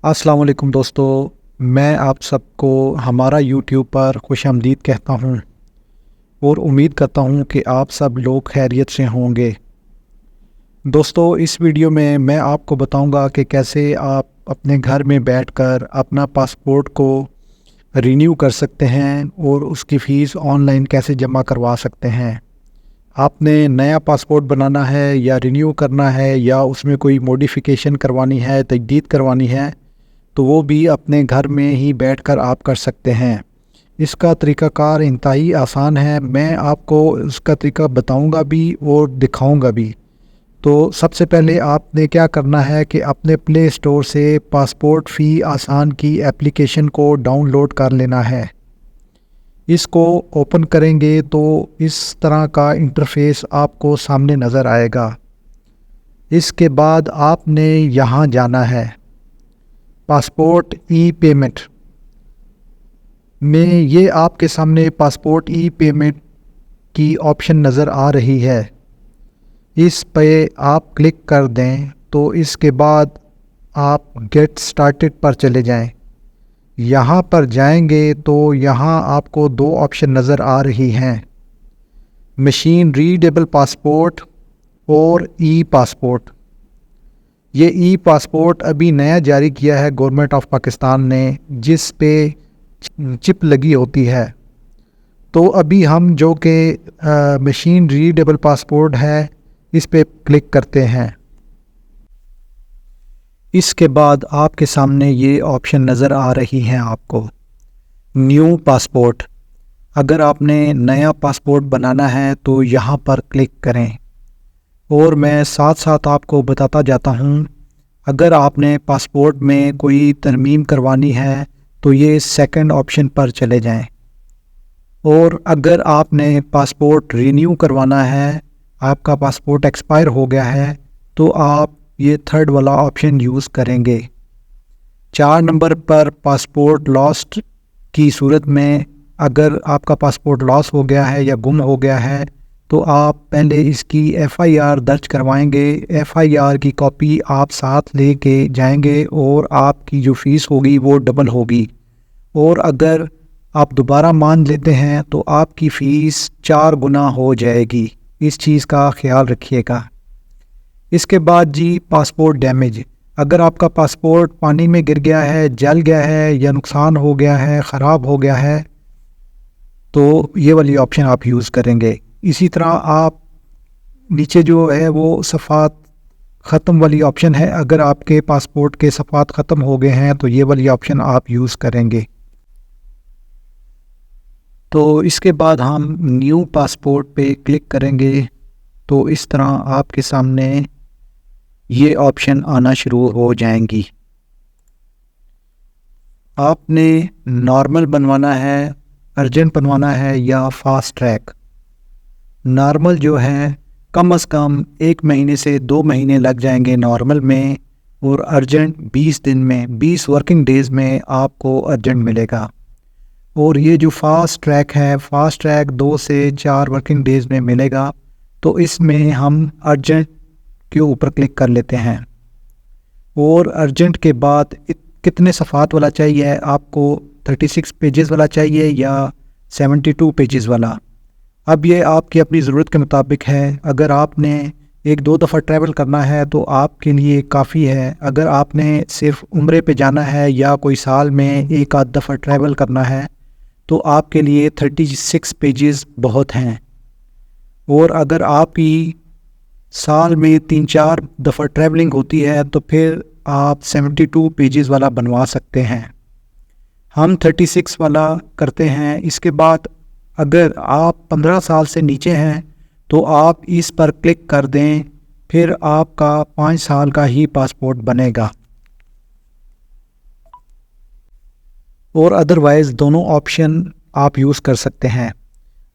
अस्सलाम वालेकुम दोस्तों, मैं आप सबको हमारा यूट्यूब पर खुशामदीद कहता हूँ और उम्मीद करता हूँ कि आप सब लोग खैरियत से होंगे। दोस्तों, इस वीडियो में मैं आपको बताऊँगा कि कैसे आप अपने घर में बैठकर अपना पासपोर्ट को रिन्यू कर सकते हैं और उसकी फ़ीस ऑनलाइन कैसे जमा करवा सकते हैं। आपने नया पासपोर्ट बनाना है या रिन्यू करना है या उसमें कोई मॉडिफ़िकेशन करवानी है, तजदीद करवानी है, तो वो भी अपने घर में ही बैठकर आप कर सकते हैं। इसका तरीक़ाकार इंतहाई आसान है। मैं आपको उसका तरीका बताऊंगा भी और दिखाऊंगा भी। तो सबसे पहले आपने क्या करना है कि अपने प्ले स्टोर से पासपोर्ट फ़ी आसान की एप्लीकेशन को डाउनलोड कर लेना है। इसको ओपन करेंगे तो इस तरह का इंटरफेस आपको सामने नज़र आएगा। इसके बाद आपने यहाँ जाना है पासपोर्ट ई पेमेंट में। ये आपके सामने पासपोर्ट ई पेमेंट की ऑप्शन नज़र आ रही है। इस पे आप क्लिक कर दें तो इसके बाद आप गेट स्टार्टेड पर चले जाएं। यहाँ पर जाएंगे तो यहाँ आपको दो ऑप्शन नज़र आ रही हैं, मशीन रीडेबल पासपोर्ट और ई पासपोर्ट। ये ई पासपोर्ट अभी नया जारी किया है गवर्नमेंट ऑफ पाकिस्तान ने, जिस पे चिप लगी होती है। तो अभी हम जो कि मशीन रीडेबल पासपोर्ट है, इस पे क्लिक करते हैं। इसके बाद आपके सामने ये ऑप्शन नज़र आ रही हैं आपको, न्यू पासपोर्ट। अगर आपने नया पासपोर्ट बनाना है तो यहाँ पर क्लिक करें। और मैं साथ साथ आपको बताता जाता हूँ, अगर आपने पासपोर्ट में कोई तरमीम करवानी है तो ये सेकंड ऑप्शन पर चले जाएं। और अगर आपने पासपोर्ट रिन्यू करवाना है, आपका पासपोर्ट एक्सपायर हो गया है, तो आप ये थर्ड वाला ऑप्शन यूज़ करेंगे। 4 नंबर पर पासपोर्ट लॉस्ट की सूरत में, अगर आपका पासपोर्ट लॉस हो गया है या गुम हो गया है, तो आप पहले इसकी FIR दर्ज करवाएंगे। FIR की कॉपी आप साथ लेके जाएंगे और आपकी जो फ़ीस होगी वो डबल होगी। और अगर आप दोबारा मान लेते हैं तो आपकी फ़ीस 4 गुना हो जाएगी। इस चीज़ का ख्याल रखिएगा। इसके बाद जी, पासपोर्ट डैमेज। अगर आपका पासपोर्ट पानी में गिर गया है, जल गया है या नुकसान हो गया है, ख़राब हो गया है, तो ये वाली ऑप्शन आप यूज़ करेंगे। इसी तरह आप नीचे जो है वो सफ़ात ख़त्म वाली ऑप्शन है। अगर आपके पासपोर्ट के सफ़ात ख़त्म हो गए हैं तो ये वाली ऑप्शन आप यूज़ करेंगे। तो इसके बाद हम न्यू पासपोर्ट पे क्लिक करेंगे तो इस तरह आपके सामने ये ऑप्शन आना शुरू हो जाएंगी। आपने नॉर्मल बनवाना है, अर्जेंट बनवाना है या फास्ट ट्रैक। नॉर्मल जो है कम से कम 1 महीने से 2 महीने लग जाएंगे नॉर्मल में, और अर्जेंट 20 दिन में, 20 वर्किंग डेज़ में आपको अर्जेंट मिलेगा। और ये जो फास्ट ट्रैक है, फास्ट ट्रैक 2 से 4 वर्किंग डेज़ में मिलेगा। तो इसमें हम अर्जेंट के ऊपर क्लिक कर लेते हैं। और अर्जेंट के बाद कितने सफ़ात वाला चाहिए आपको, 36 पेजेस वाला चाहिए या 72 पेजेस वाला। अब ये आपकी अपनी ज़रूरत के मुताबिक है। अगर आपने 1-2 दफ़ा ट्रैवल करना है तो आपके लिए काफ़ी है। अगर आपने सिर्फ उम्रे पे जाना है या कोई साल में 1 आध दफ़ा ट्रैवल करना है तो आपके लिए 36 पेजेस बहुत हैं। और अगर आपकी साल में 3-4 दफ़ा ट्रैवलिंग होती है तो फिर आप 72 पेजेस वाला बनवा सकते हैं। हम 36 वाला करते हैं। इसके बाद अगर आप 15 साल से नीचे हैं तो आप इस पर क्लिक कर दें, फिर आपका 5 साल का ही पासपोर्ट बनेगा। और अदरवाइज़ दोनों ऑप्शन आप यूज़ कर सकते हैं।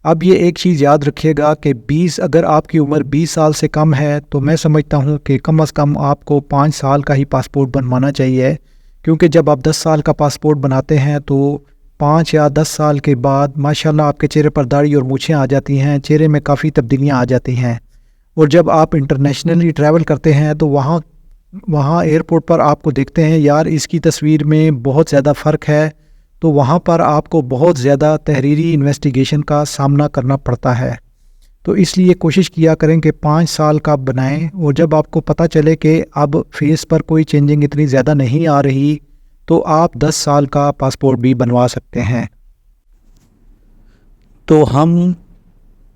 अब ये एक चीज़ याद रखिएगा कि अगर आपकी उम्र 20 साल से कम है तो मैं समझता हूँ कि कम से कम आपको 5 साल का ही पासपोर्ट बनवाना चाहिए। क्योंकि जब आप 10 साल का पासपोर्ट बनाते हैं तो 5 या 10 साल के बाद माशाल्लाह आपके चेहरे पर दाढ़ी और मूछें आ जाती हैं, चेहरे में काफ़ी तब्दीलियाँ आ जाती हैं। और जब आप इंटरनेशनली ट्रैवल करते हैं तो वहाँ वहाँ एयरपोर्ट पर आपको देखते हैं यार इसकी तस्वीर में बहुत ज़्यादा फ़र्क है, तो वहाँ पर आपको बहुत ज़्यादा तहरीरी इन्वेस्टिगेशन का सामना करना पड़ता है। तो इसलिए कोशिश किया करें कि 5 साल का बनाएं, और जब आपको पता चले कि अब फेस पर कोई चेंजिंग इतनी ज़्यादा नहीं आ रही, तो आप 10 साल का पासपोर्ट भी बनवा सकते हैं। तो हम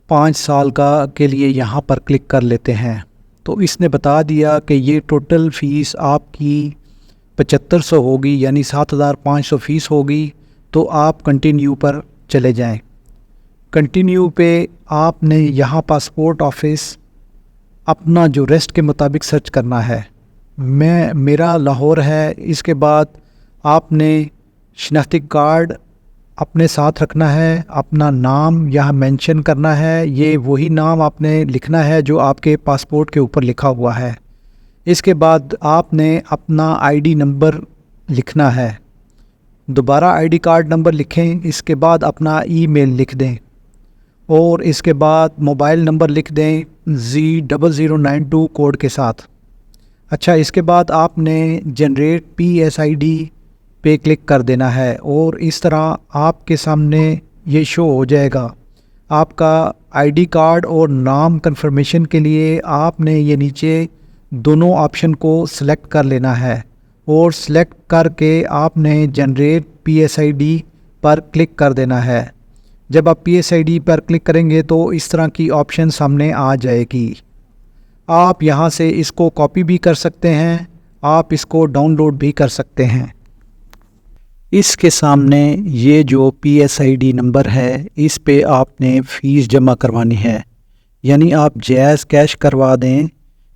5 साल का के लिए यहाँ पर क्लिक कर लेते हैं। तो इसने बता दिया कि ये टोटल फ़ीस आपकी 7500 होगी, यानी 7500 फ़ीस होगी। तो आप कंटिन्यू पर चले जाएं। कंटिन्यू पे आपने यहाँ पासपोर्ट ऑफिस अपना जो रेस्ट के मुताबिक सर्च करना है। मेरा लाहौर है। इसके बाद आपने शनाख्ती कार्ड अपने साथ रखना है, अपना नाम यहाँ मेंशन करना है। ये वही नाम आपने लिखना है जो आपके पासपोर्ट के ऊपर लिखा हुआ है। इसके बाद आपने अपना आईडी नंबर लिखना है। दोबारा आईडी कार्ड नंबर लिखें। इसके बाद अपना ईमेल लिख दें और इसके बाद मोबाइल नंबर लिख दें Z0092 कोड के साथ। अच्छा, इसके बाद आपने जनरेट PSID पे क्लिक कर देना है और इस तरह आपके सामने ये शो हो जाएगा। आपका आईडी कार्ड और नाम कंफर्मेशन के लिए आपने ये नीचे दोनों ऑप्शन को सिलेक्ट कर लेना है और सिलेक्ट करके आपने जनरेट PSID पर क्लिक कर देना है। जब आप PSID पर क्लिक करेंगे तो इस तरह की ऑप्शन सामने आ जाएगी। आप यहाँ से इसको कॉपी भी कर सकते हैं, आप इसको डाउनलोड भी कर सकते हैं। इसके सामने ये जो PSID नंबर है, इस पे आपने फ़ीस जमा करवानी है। यानी आप जैज़ कैश करवा दें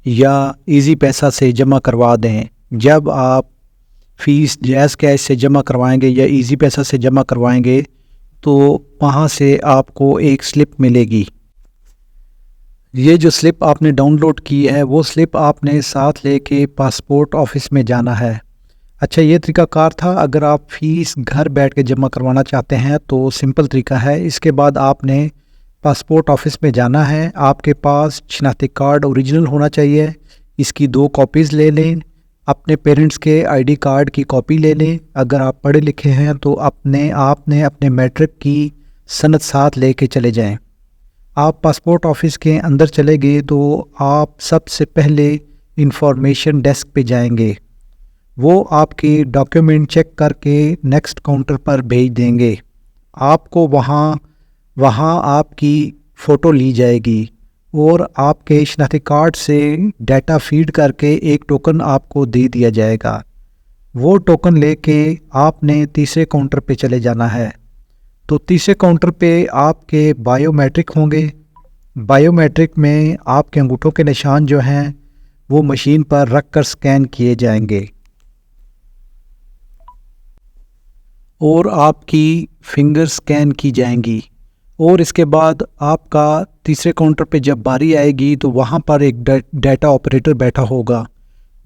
या इजी पैसा से जमा करवा दें। जब आप फ़ीस जैज़ कैश से जमा करवाएंगे या इजी पैसा से जमा करवाएंगे तो वहाँ से आपको एक स्लिप मिलेगी। ये जो स्लिप आपने डाउनलोड की है वो स्लिप आपने साथ लेके पासपोर्ट ऑफिस में जाना है। अच्छा, ये तरीकाकार था। अगर आप फ़ीस घर बैठ के जमा करवाना चाहते हैं तो सिंपल तरीका है। इसके बाद आपने पासपोर्ट ऑफिस में जाना है। आपके पास शनाख्ती कार्ड ओरिजिनल होना चाहिए। इसकी 2 कॉपीज़ ले लें। अपने पेरेंट्स के आईडी कार्ड की कॉपी ले लें। अगर आप पढ़े लिखे हैं तो आपने अपने मैट्रिक की सनद साथ लेके चले जाएं। आप पासपोर्ट ऑफिस के अंदर चले गए तो आप सबसे पहले इंफॉर्मेशन डेस्क पे जाएंगे। वो आपके डॉक्यूमेंट चेक करके नेक्स्ट काउंटर पर भेज देंगे। आपको वहाँ आपकी फ़ोटो ली जाएगी और आपके शनाख्ती कार्ड से डाटा फीड करके एक टोकन आपको दे दिया जाएगा। वो टोकन लेके आपने तीसरे काउंटर पे चले जाना है। तो तीसरे काउंटर पे आपके बायोमेट्रिक होंगे। बायोमेट्रिक में आपके अंगूठों के निशान जो हैं वो मशीन पर रख कर स्कैन किए जाएंगे और आपकी फिंगर स्कैन की जाएंगी। और इसके बाद आपका तीसरे काउंटर पे जब बारी आएगी तो वहाँ पर एक डाटा ऑपरेटर बैठा होगा।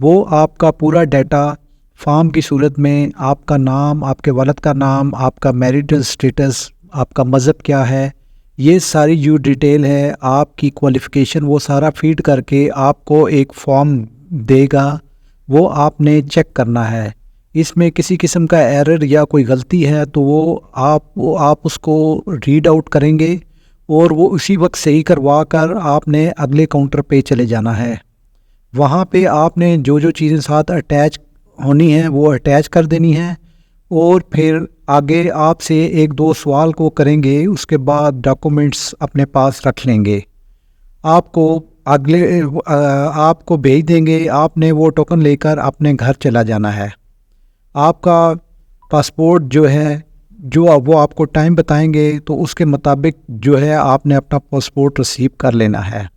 वो आपका पूरा डाटा फॉर्म की सूरत में आपका नाम, आपके वालिद का नाम, आपका मैरिटल स्टेटस, आपका मज़हब क्या है, ये सारी जो डिटेल है, आपकी क्वालिफ़िकेशन, वो सारा फीड करके आपको एक फॉर्म देगा। वो आपने चेक करना है। इसमें किसी किस्म का एरर या कोई गलती है तो वो आप उसको रीड आउट करेंगे और वो उसी वक्त सही करवा कर आपने अगले काउंटर पे चले जाना है। वहाँ पे आपने जो जो चीज़ें साथ अटैच होनी है वो अटैच कर देनी है और फिर आगे आपसे 1-2 सवाल को करेंगे। उसके बाद डॉक्यूमेंट्स अपने पास रख लेंगे। आपको भेज देंगे। आपने वो टोकन लेकर अपने घर चला जाना है। आपका पासपोर्ट जो है, वो आपको टाइम बताएंगे तो उसके मुताबिक जो है आपने अपना पासपोर्ट रिसीव कर लेना है।